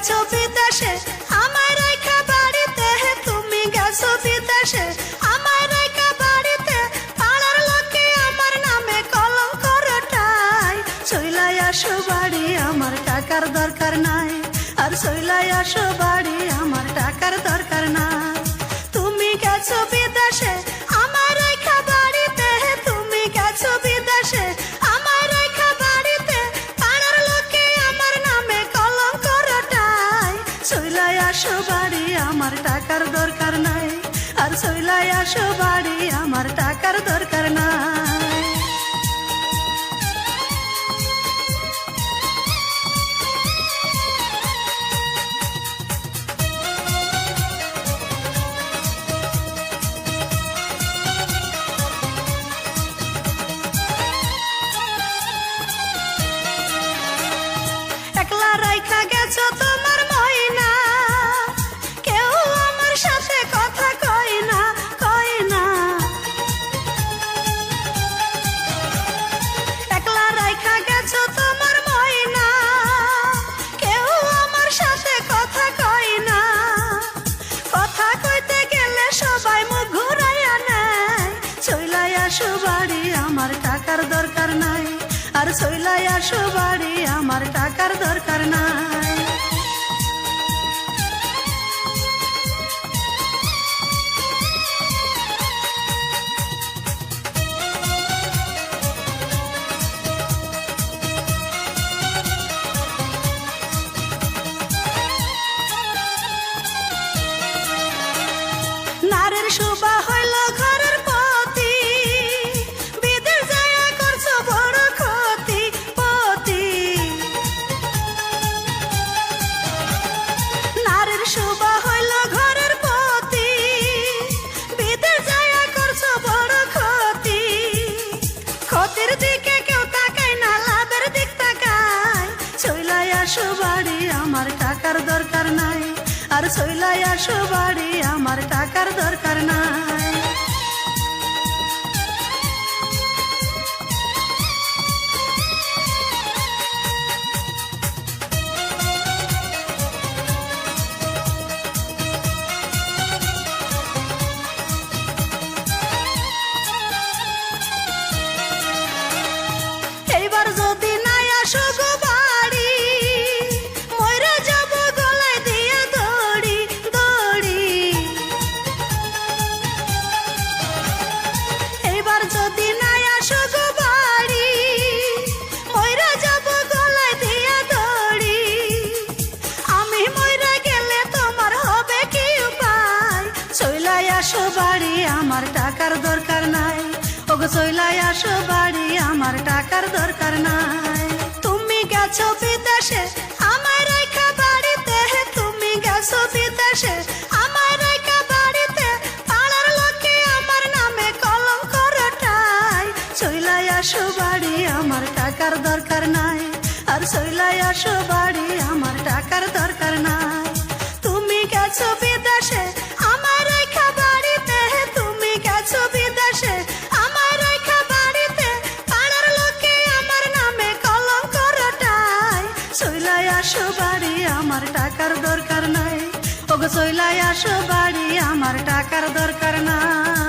গেছো বিদেশে আমায় রাইখা বাড়িতে, তুমি গেছো বিদেশে আমায় রাইখা বাড়িতে, পাড়ার লোকে আমার নামে কলঙ্ক রটায়। চইলাই আসো বাড়ি আমার টাকার দরকার নাই, আর চইলাই আসো বাড়ি আমার টাকার দরকার নাই। তুমি গেছো বিদেশে আমায় রাইখা বাড়িতে, তুমি গেছো বিদেশে আমায় রাইখা বাড়িতে, পাড়ার লোকে আমার নামে কলঙ্ক রটায়। চইলাই আসো বাড়ি আমার টাকার দরকার নাই, আর চইলাই আসো বাড়ি আমার টাকার দরকার নাই। একলা রাইখা গেছো তোমার ময়না, কেউ আমার সাথে কথা কয় না, কয় না। একলা রাইখা গেছো তোমার ময়না, কেউ আমার সাথে কথা কয় না। কথা কইতে গেলে সবাই মুখ ঘুরাইয়া নেয়। চইলাই আসো বাড়ি আমার টাকার দরকার নাই, আর চইলাই আসো বাড়ি আমার টাকার দরকার নাই। নারীর শোভা হইল ঘরের পতি, বিদেশ যায়া করছো বড় ক্ষতি পতি। নারীর শোভা হইল ঘরের পতি, বিদেশ যায়া করছো বড় ক্ষতি। ক্ষতির দিকে কেউ তাকায় না, লাভের দিক তাকায়। চইলাই আসো বাড়ি আমার টাকার দরকার নাই, আর চইলাই আসো বাড়ি আমার টাকার দরকার নাই। এইবার যদি নাই আসো গো বাড়ি, মইরা যাব গলায় দিয়া দড়ি দড়ি। এইবার যদি নাই আসো গো বাড়ি, মইরা যাব গলায় দিয়া দড়ি। আমি মইরা গেলে তোমার হবে কি উপায়? চইলাই আসো বাড়ি আমার টাকার দরকার নাই, ওগো চইলাই আসো বাড়ি আমার টাকার দরকার নাই। তুমি গেছো বিদেশে আমায় রাইখা বাড়িতে, তুমি গেছো বিদেশে আমায় রাইখা বাড়িতে, পাড়ার লোকে আমার নামে কলঙ্ক রটায়। চইলাই আসো বাড়ি আমার টাকার দরকার নাই, আর চইলাই আসো বাড়ি আমার টাকার দরকার নাই। তুমি গেছো বিদেশে আমায় রাইখা বাড়িতে, তুমি গেছো বিদেশে আমায় রাইখা বাড়িতে, পাড়ার লোকে আমার নামে কলঙ্ক রটায়। চইলাই আসো বাড়ি আমার টাকার দরকার নাই, ওগো চইলাই আসো বাড়ি আমার টাকার দরকার নাই।